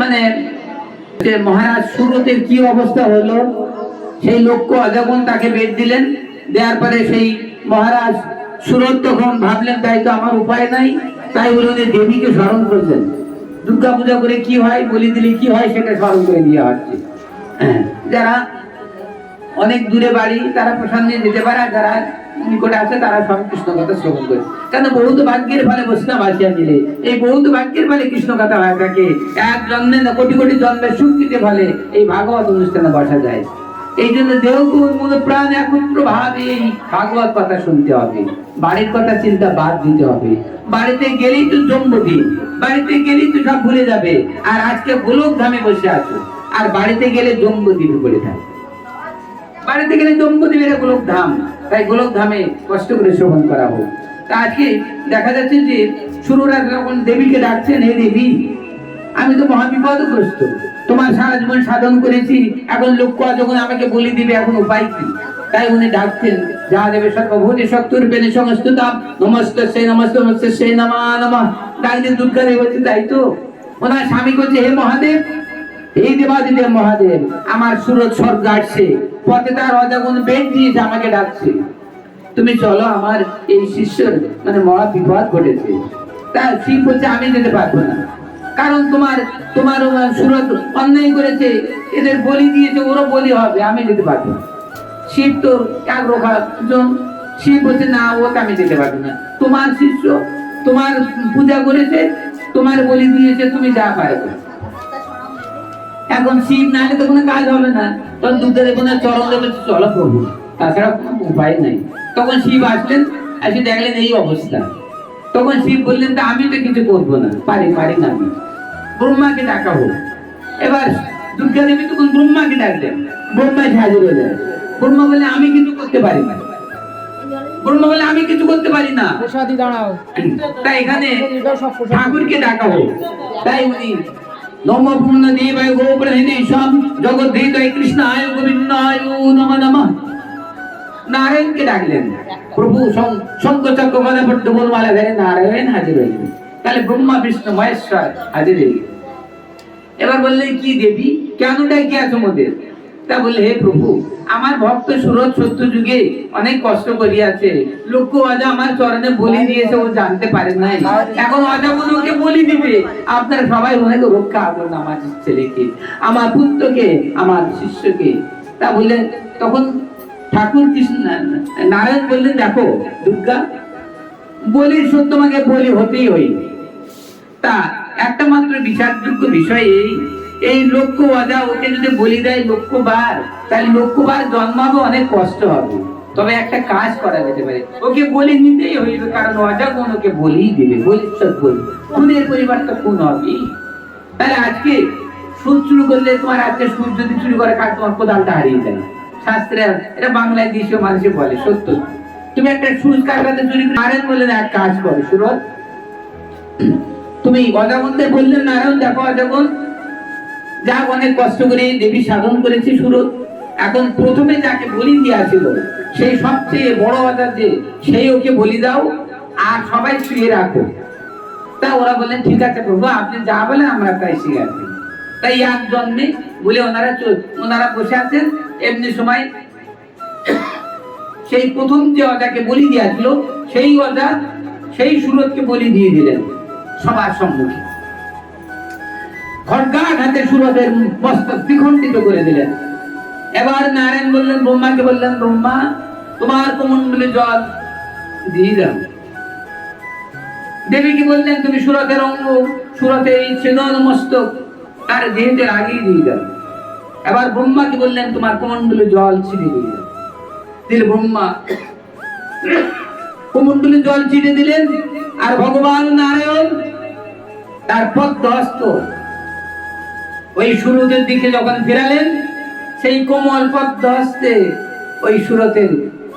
মানে যে মহারাজ সুরতের কি অবস্থা হলো, সেই লক্ষ্য যখন তাকে বেদ দিলেন, দেওয়ার পরে সেই মহারাজ সুরত তখন ভাবলেন তাই তো আমার উপায় নাই, তাই উনি দেবীকে স্মরণ করলেন। দুর্গা পূজা করে কি হয়, বলি দিলে কি হয় সেটা স্মরণ করে দেওয়া হচ্ছে। যারা অনেক দূরে বাড়ি তারা প্রসাদ নিয়ে যেতে পারে, আর যারা নিকটে আছে তারা সব কৃষ্ণ কথা শ্রবণ করে। কেন বহুত ভাগ্যের ফলে বৈষ্ণব আসিয়া মিলে, এই বহুত ভাগ্যের ফলে কৃষ্ণ কথা হয়ে থাকে। এক জন্মে না কোটি কোটি জন্মের সুকৃতি ফলে এই ভাগবত অনুষ্ঠানে বসা যায়। এই জন্য দেহগুণ মূল প্রাণ একত্র ভাবে এই ভাগবত কথা শুনতে হবে। বাড়ির কথা চিন্তা বাদ দিতে হবে। বাড়িতে গেলেই তো জম্বদি, বাড়িতে গেলেই তো সব ভুলে যাবে। আর আজকে গোলক ধামে বসে আছো, আর বাড়িতে গেলে জম্বদ্বীপে পড়ে থাকে। বাড়িতে গেলে জম্বুদ্বীপের গোলক ধাম, তাই গোলক ধামে কষ্ট করে শ্রবণ করা হোক। তা আজকে দেখা যাচ্ছে যে শুরুরা যখন দেবীকে ডাকছেন, হে দেবী আমি তো মহাবিপদগ্রস্ত, তোমার সারা জীবন সাধন করেছি, এখন লক্ষ্য যখন আমাকে বলি দিবে, এখন উপায় কি? তাই উনি ডাকছেন, যা দেবে সর্বভূতি শক্তিরূপেণী সংস্তুতাম নমস্তে নমস্তে সেই নমা নমঃ। ডাকছেন দুর্গা দেবী, তাই তো ওনার স্বামী বলছে, হে মহাদেব, এই দেবাদিদেব মহাদেব, আমার সুরত স্বর্গ আসছে, পথে তার অজাগুণ বেদ দিয়েছে, আমাকে ডাকছে, তুমি চলো, আমার এই শিষ্যর মানে মহা বিপদ ঘটেছে। তা শিব বলছে, আমি যেতে পারবো না, কারণ তোমার তোমার সুরত অন্যায় করেছে, এদের বলি দিয়েছে, ওরও বলি হবে, আমি যেতে পারবো না। শিব তো এক রকম, শিব বলছে না, ওকে আমি যেতে পারবো না, তোমার শিষ্য তোমার পূজা করেছে, তোমার বলি দিয়েছে, তুমি যা পারবে। এখন শিব না হলে তো কোনো কাজ হবে না, তখন দুর্গা দেব না চরণ দেবে, চলো প্রভু, তাছাড়া কোনো উপায় নাই। তখন শিব আসলেন, এসে দেখলেন এই অবস্থা। তখন শিব বললেন, তা আমি তো কিছু করবো না, পারি না আমি, ব্রহ্মাকে ডাকা হোক। এবার দুর্গা দেবী তখন ব্রহ্মাকে ডাকলেন, ব্রহ্মা হাজির হয়ে যায়। ব্রহ্মা বলে, আমি কিছু করতে পারি না, ব্রহ্মা বলে আমি কিছু করতে পারি না। তাই এখানে ঠাকুরকে ডাকা হোক। তাই উনি নম পূর্ণ দেবায় গোপ্রহেনেশম জগদ্ধিতায় কৃষ্ণায় গোবিন্দায় নমঃ নমঃ নারায়ণকে ডাকলেন। প্রভু শঙ্খ চক্র গদা পদ্ম বনমালা ধরে নারায়ণ হাজির হয়ে গেলেন। তাহলে ব্রহ্মা বিষ্ণু মহেশ্বর হাজির হয়ে গেলেন। এবার বললেন, কি দেবী, কেন ডাকি আছো মোদের? তা বললে, হে প্রভু, আমার ভক্ত সুরত সত্য যুগে অনেক কষ্ট করিয়াছে, লক্ষ্য অজা আমার চরণে বলি দিয়েছে, ও জানতে পারে নাই, এখন অজা ওকে বলি দিবে, আপনারা সবাই ওনাকে রক্ষা করুন, আমার ছেলেকে, আমার পুত্রকে, আমার শিষ্যকে। তা বললেন, তখন ঠাকুর কৃষ্ণ নারায়ণ বললেন, দেখো দুর্গা, বলির সত্য তোমাকে বলি হতেই হইবে। তা একটা মাত্র বিচারযোগ্য বিষয় এই লক্ষ্য অজা ওকে যদি বলি দেয় লক্ষ্যবার, তাহলে লক্ষ্যবার জন্মাবে, অনেক কষ্ট হবে। তবে একটা কাজ করা যেতে পারে, ওকে বলি নিতেই হইবে, কারণ অজা কোন ওকে বলিই দিবে, বলি খুনের পরিবারটা খুন হবে। তাহলে আজকে সুদ শুরু করলে, তোমার আজকে সুদ যদি চুরি করে, কার তোমার কোদালটা হারিয়ে যায়। শাস্ত্রে এটা বাংলায় দেশীয় মানুষে বলে, সত্য। তুমি একটা সুদ কার কাছে চুরি করে, নারায়ণ বললেন, এক কাজ করো সুরত, তুমি অজাগণকে বললেন, নারায়ণ দেখো অজাগণ, যা অনেক কষ্ট করে দেবী সাধন করেছে সুরত, এখন প্রথমে যাকে বলি দিয়েছিল সেই সবচেয়ে বড় অজা যে, সেই ওকে বলি দাও, আর সবাই শুয়ে রাখো। তা ওরা বললেন, ঠিক আছে প্রভু, আপনি যা বলেন আমরা তাই শিখে আছি। তাই এক জন্মে বলে ওনারা বসে আছেন, এমনি সময় সেই প্রথম যে অজাকে বলি দিয়েছিল, সেই অজা সেই সুরতকে বলি দিয়ে দিলেন সবার সম্মুখে। খড়্গাঘাতে সুরতের মস্তক দ্বিখণ্ডিত করে দিলেন। এবার নারায়ণ বললেন, ব্রহ্মাকে বললেন, ব্রহ্মা, তোমার কমণ্ডলে জল দিয়ে দাও। দেবীকে বললেন, তুমি সুরতের অঙ্গ, সুরতের এই ছেদন মস্তক তার দেহের আগেই দিয়ে দাও। এবার ব্রহ্মাকে বললেন, তোমার কমণ্ডলে জল ছিটিয়ে দিয়ে দাও। দিলে ব্রহ্মা কমণ্ডলে জল ছিটিয়ে দিলেন, আর ভগবান নারায়ণ তার পদ্মহস্ত ওই সুরতের দিকে যখন ফেরালেন, সেই কোমল পদ্মহস্তে ওই সুরতের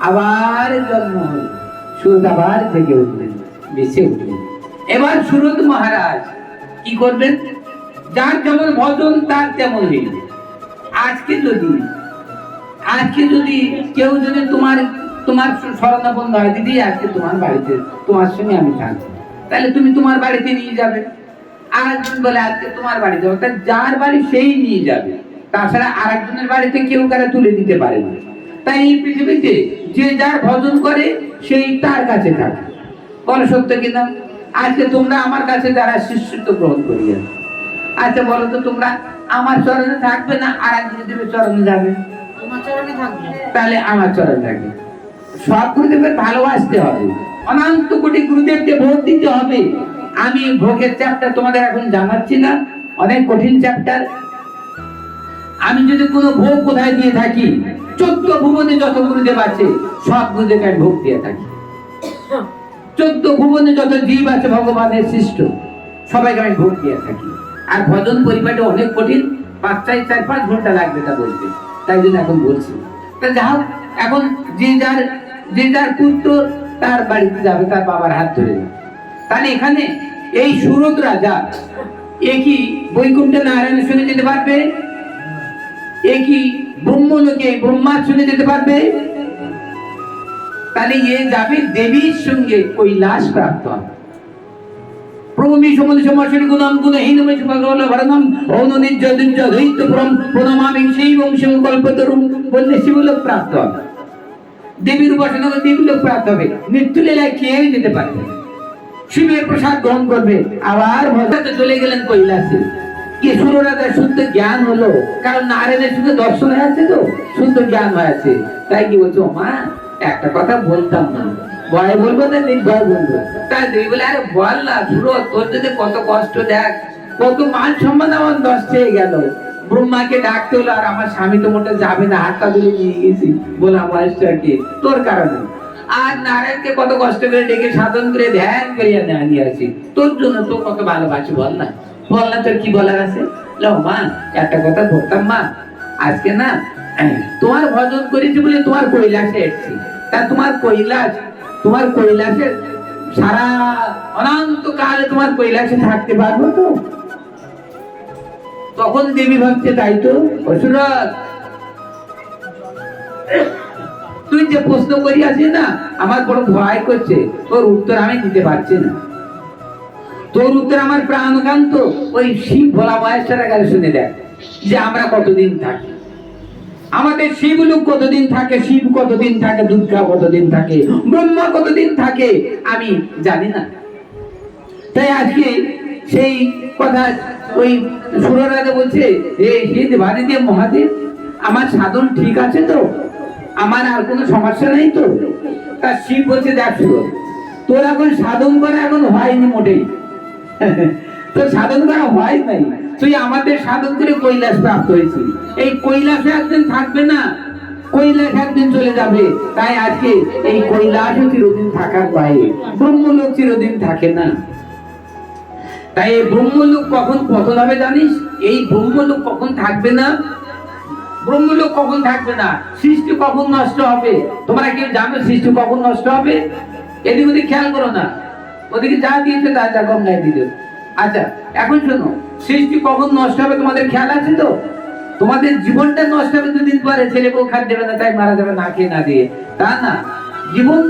আবার জন্ম হল, সুরত আবার জেগে উঠলেন, বেঁচে উঠলেন। এবার সুরত মহারাজ কি করবেন? যার যেমন ভজন তার তেমন হইবে। আজকে যদি কেউ যদি তোমার শরণাপন্ন হয়, দিদি আজকে তোমার বাড়িতে তোমার সঙ্গে আমি থাকবো, তাহলে তুমি তোমার বাড়িতে নিয়ে যাবে। আরেকজন বলে আজকে তোমার বাড়ি যাবো, তা যার বাড়ি সেই নিয়ে যাবে, তাছাড়া আরেকজনের বাড়িতে কেউ কারা তুলে দিতে পারে না। তাই এই পৃথিবীতে যে যার ভজন করে সেই তার কাছে থাকে। বলো সত্য কিনা? আজকে তোমরা আমার কাছে যারা শিষ্যত্ব গ্রহণ করিয়া, আচ্ছা বলো তো তোমরা আমার চরণে থাকবে না আর একজনের চরণে যাবে? তাহলে আমার চরণে থাকবে। সব গুরুদেবের ভালোবাসতে হবে, অনন্ত কোটি গুরুদেবকে ভোগ দিতে হবে। আমি ভোগের চ্যাপ্টার তোমাদের এখন জানাচ্ছি না, অনেক কঠিন চ্যাপ্টার। আমি যদি কোনো ভোগ কোথায় দিয়ে থাকি, 14 ভুবনে যত গুরুদেব আছে সব গুরুদেবকে আমি ভোগ দিয়ে থাকি। 14 ভুবনে যত জীব আছে ভগবানের সৃষ্ট, সবাইকে আমি ভোগ দিয়ে থাকি। আর ভজন পরিপাটি অনেক কঠিন, 4-5 ঘন্টা লাগবে তা বলতে, তাই জন্য এখন বলছি। তা যা হোক, এখন যে যার পুত্র তার বাড়িতে যাবে, তার বাবার হাত ধরে যাবে। তাহলে এখানে এই সুরত রাজা একই বৈকুণ্ঠে নারায়ণ শুনে যেতে পারবে, একই ব্রহ্মলোকে ব্রহ্মার শুনে যেতে পারবে। তাহলে এ যাবে দেবীর সঙ্গে কৈলাস প্রাপ্ত হবে। প্রভুমি সমুদ্র সমাসের গুণম গুণহীন ভরণম অননিজ্জ দুর্য দৈত্য প্রণমামি সেই বংশং কল্পতরুম বললে শিবলোক প্রাপ্ত হবে। দেবীর উপাসনা করে দেবীলোক প্রাপ্ত হবে। মৃত্যু লীলায় কেউ যেতে পারবে না, শিবের প্রসাদ গ্রহণ করবে। আবার ভগবান চলে গেলেন কৈলাসে। কি সুররাজার শুদ্ধ জ্ঞান হলো, কারণ নারায়ণের শুধু দর্শন হয়ে আছে, তো শুদ্ধ জ্ঞান হয়ে আছে। তাই কি বলছো, মা একটা কথা বলতাম না, ভয় বলবো না নির্ভয় বলবো। তাই দেবী বলে, আরে বল না সুরত, তোর যদি কত কষ্ট, দেখ কত মান সম্মান আমার নষ্ট হয়ে গেল। ব্রহ্মাকে ডাকতে হলো, আর আমার স্বামী তো মোটে যাবে না, হাতটা ধরে নিয়ে গেছি বলে আমার ঈশ্বরকে তোর কারণে। আর নারায়ণকে কত কষ্ট করে ডেকে সাধন করে ধ্যান করিয়া নিয়ে আসি তোর জন্য। তো কত ভালোবাসি, বল না তোর কি বলার আছে? মা একটা কথা বলতাম, মা আজকে না তোমার ভজন করেছি বলে তোমার কৈলাসে এসেছি। তা তোমার কৈলাসে সারা অনন্ত কালে তোমার কৈলাসে থাকতে পারবো তো? তখন দেবী ভাবছে, তাই তো অসুরত, তুই যে প্রশ্ন করিয়াছিস না, আমার বড় ভয় করছে, তোর উত্তর আমি দিতে পারছি না। তোর উত্তর আমার প্রাণকান্ত। ওই শিব ভোলা বয়সের কাছে শুনে দেখ যে আমরা কতদিন থাকি, আমাদের শিবলোক কতদিন থাকে, শিব কতদিন থাকে, দুর্গা কতদিন থাকে, ব্রহ্মা কতদিন থাকে, আমি জানি না। তাই আজকে সেই কথা ওই সুররাজা বলছে, হে দেবাদিদেব মহাদেব, আমার সাধন ঠিক আছে তো, আমার আর কোনো সমস্যা নেই তো? তা শিব বলছে, দেখ সুর, তোর এখন সাধন করা এখন হয়নি মোটেই, তোর সাধন করা হয় নাই। তুই আমাদের সাধন করে কৈলাস প্রাপ্ত হয়েছি, এই কৈলাসে একদিন থাকবে না, কৈলাস একদিন চলে যাবে। তাই আজকে এই কৈলাসও চিরদিন থাকার বাইরে, ব্রহ্মলোক চিরদিন থাকে না। তাই এই ব্রহ্মলোক কখন পতন হবে জানিস? এই ব্রহ্মলোক কখন থাকবে না, ব্রহ্মলোক কখন থাকবে না, সৃষ্টি কখন নষ্ট হবে? তোমরা কেউ জানো সৃষ্টি কখন নষ্ট হবে? এদিক ওদিক খেয়াল করো না, ওদিকে যা দিয়েছে তা যা গঙ্গায় দিল। আচ্ছা এখন শোনো, সৃষ্টি কখন নষ্ট হবে তোমাদের খেয়াল আছে তো? তোমাদের জীবনটা নষ্ট হবে দুদিন পরে, ছেলে বউ খাদ্য দেবে না তাই মারা যাবে না খেয়ে না দিয়ে, তা না। জীবন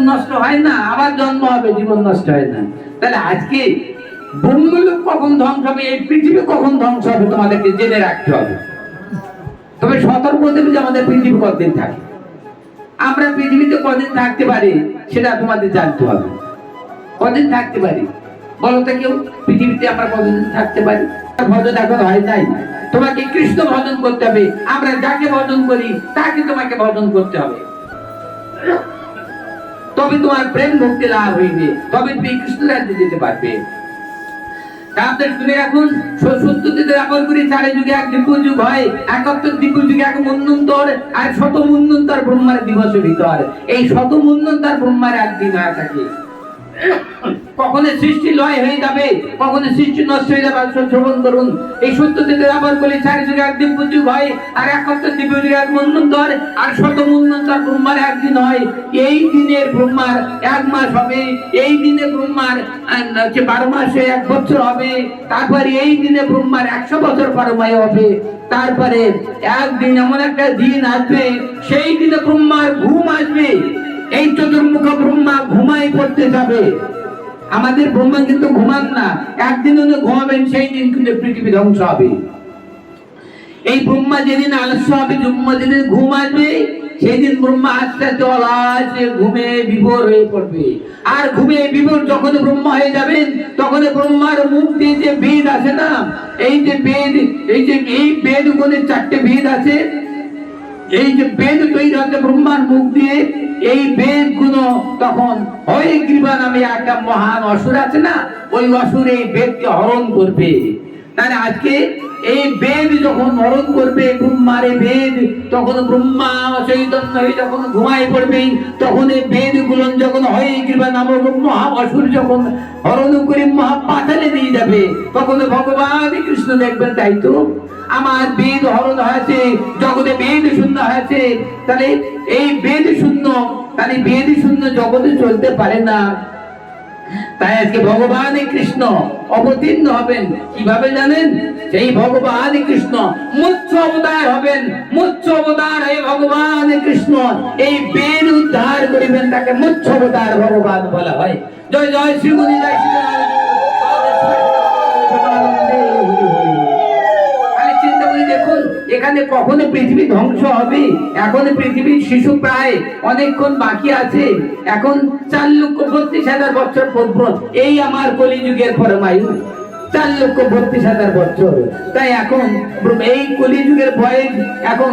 নষ্ট হয় না, আবার জন্ম হবে, জীবন নষ্ট হয় না। তাহলে আজকে ব্রহ্মলোক কখন ধ্বংস হবে, এই পৃথিবী কখন ধ্বংস হবে তোমাদেরকে জেনে রাখতে হবে। তবে সতর্ক দেবে যে আমাদের পৃথিবী কতদিন থাকে, আমরা পৃথিবীতে কদিন থাকতে পারি সেটা তোমাদের জানতে হবে। কদিন থাকতে পারি বলো তো কেউ? পৃথিবীতে আমরা কদিন থাকতে পারি? ভজন এখন হয় নাই, তোমাকে কৃষ্ণ ভজন করতে হবে। আমরা যাকে ভজন করি তাকে তোমাকে ভজন করতে হবে, তবে তোমার প্রেম ভক্তি লাভ হইবে, তবে তুমি কৃষ্ণ রাজ্যে যেতে পারবে। আপনার শুনে রাখুন, সত্যতে আপন করি চারে যুগে এক দিব্য যুগ হয়, একাত্তর দিব্য যুগে এক মন্বন্তর, আর শত মন্বন্তর ব্রহ্মার দিবস ভিতর। এই শত মন্বন্তর ব্রহ্মার একদিন হয়ে থাকে। কখনো সৃষ্টি লয় হয়ে যাবে, কখনো সৃষ্টি নষ্ট হয়ে যাবে। শ্রবণ করুন, এই সত্যতে আপন করি চারে যুগে এক দিব্য যুগ হয়, আর একাত্তর দিব্য যুগে এক মন্বন্তর, আর শত মন্বন্তর ব্রহ্মার একদিন হয়। এই দিনের ব্রহ্মার 1 মাস হবে, এই দিনে ব্রহ্মার 12 মাসে 1 বছর হবে, তারপরে এই দিনে ব্রহ্মার 100 বছর পরমায় হবে। তারপরে একদিন এমন একটা দিন আসবে, সেই দিনে ব্রহ্মার ঘুম আসবে, এই চতুর্মুখ ব্রহ্মা ঘুমাই পড়তে যাবে। আমাদের ব্রহ্মা কিন্তু ঘুমান না, একদিন উনি ঘুমাবেন, সেই দিন কিন্তু পৃথিবী ধ্বংস হবে। এই ব্রহ্মা যেদিন আলস্য হবে, ব্রহ্মা যেদিন ঘুম আসবে, সেই দিন ব্রহ্মা আস্তে আস্তে অলাসে ঘুমে বিভোর হয়ে পড়বে। আর ঘুমে বিভোর যখন ব্রহ্মা হয়ে যাবেন, তখন ব্রহ্মার মুখ দিয়ে যে বেদ আছে না, এই যে বেদ, এই বেদ গুলো 4টে বেদ আছে, এই যে বেদ তৈরি হচ্ছে ব্রহ্মার মুখ দিয়ে, এই বেদ গুলো তখন হয়গ্রীবা নামে একটা মহান অসুর আছে না, ওই অসুর এই বেদকে হরণ করবে। তাহলে আজকে এই বেদ যখন হরণ করবে ব্রহ্মার এই বেদ, তখন ব্রহ্মা চৈতন্য হয়ে যখন ঘুমায় পড়বে, তখন এই বেদ গুলো যখন হয়গ্রীবা নামক মহা অসুর যখন হরণ করে মহা পাতালে নিয়ে যাবে, তখন ভগবান কৃষ্ণ দেখবেন, তাই তো আমার বেদ হরণ হয়েছে, জগতে বেদ শূন্য হয়েছে। তাহলে এই বেদ শূন্য, তাহলে বেদ শূন্য জগতে চলতে পারে না। তাই আজকে ভগবান কৃষ্ণ অবতীর্ণ হবেন, কিভাবে জানেন? সেই ভগবান কৃষ্ণ মৎস্য অবতার হবেন, মৎস্য অবতার হয়ে ভগবান কৃষ্ণ এই বেদ উদ্ধার করিবেন, তাকে মৎস্য অবতার ভগবান বলা হয়। জয় জয় শ্রী গুরু, জয় শ্রী দেখুন এখানে কখনো পৃথিবী ধ্বংস হবে? এখন পৃথিবীর শিশু প্রায় অনেকক্ষণ বাকি আছে, এখন 4,32,000 বছর পর্যন্ত এই আমার কলিযুগের পরমায়ু 4,32,000 বছর। তাই এখন এই কলিযুগের বয়স এখন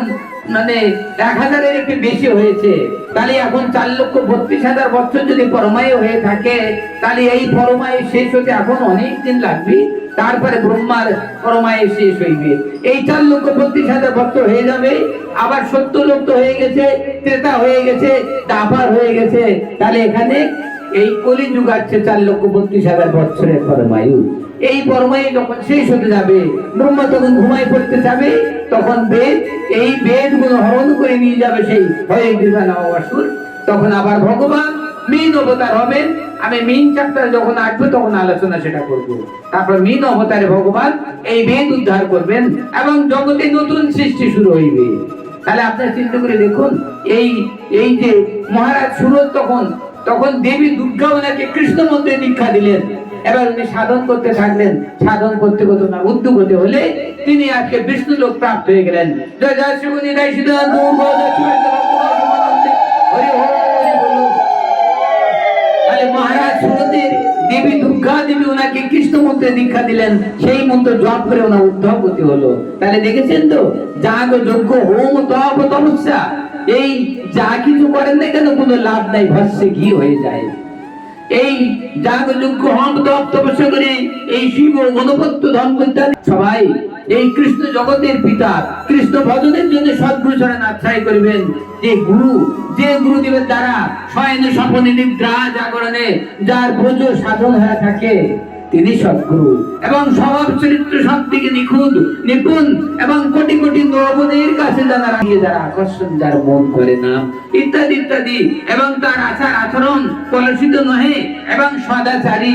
মানে 1,000-এর একটু বেশি হয়েছে। তাহলে এখন 4,32,000 বছর যদি পরমায়ু হয়ে থাকে, তাহলে এই পরমায়ু শেষ হতে এখন অনেক দিন লাগবে, তারপরে ব্রহ্মার পরমায়ু শেষ হইবে। এই 4,32,000 বছর হয়ে যাবে, আবার 70 লোক তো হয়ে গেছে, ত্রেতা হয়ে গেছে, দাপার হয়ে গেছে। তাহলে এখানে এই কলিযুগ আছে 4,32,000 বছরের পরমায়ু। এই পরমায়ু যখন শেষ হতে যাবে, ব্রহ্মা তখন ঘুমায় পড়তে যাবে, তখন বেদ, এই বেদ গুলো হরণ করে নিয়ে যাবে সেই হয়গ্রীবা নামক অসুর। তখন আবার ভগবান মীন অবতার হবেন। আমি মীন চ্যাপ্টার যখন আসবে তখন আলোচনা সেটা করব। তারপর মীন অবতারে ভগবান এই বেদ উদ্ধার করবেন এবং জগতে নতুন সৃষ্টি শুরু হইবে। তাহলে আপনারা চিন্তা করে দেখুন, এই যে মহারাজ সুরত তখন দেবী দুর্গা ওনাকে কৃষ্ণ মন্ত্রে দীক্ষা দিলেন। এবার উনি সাধন করতে থাকলেন, সাধন করতে করতে না উদ্যোগ হতে হলে তিনি আজকে বিষ্ণু লোক প্রাপ্ত হয়ে গেলেন। জয় জয় শ্রী গুরু, জয় শ্রী মহারাজ সুরতের দেবী দুর্গা দেবী ওনাকে কৃষ্ণ মন্ত্রে দীক্ষা দিলেন, সেই মন্ত্র জপ করে ওনার উদ্ধবতি হলো। তাহলে দেখেছেন তো, যাগ যজ্ঞ হোম তপ তপস্যা, এই যা কিছু করেন না কেন কোনো লাভ নাই, ভস্মে ঘি হয়ে যায়। এই যাগ যজ্ঞ হোম তপ তপস্যা করে এই শিব গণপত্য ধর্ম ইত্যাদি সবাই এই কৃষ্ণ জগতের পিতা, কৃষ্ণ ভজনের জন্য সদ্গুরু চরণ আশ্রয় করিবেন। যে গুরুদেবের দ্বারা শয়নে স্বপনে নিদ্রা জাগরণে যার ব্রজ সাধন হয়ে থাকে, তিনি সদ্গুরু এবং স্বভাব চরিত্র সব দিকে নিপুণ এবং কোটি কোটি নবদের কাছে যারা আকর্ষণ, যার মন করে না ইত্যাদি ইত্যাদি, এবং তার আচার আচরণ কলুষিত নহে এবং সদাচারী।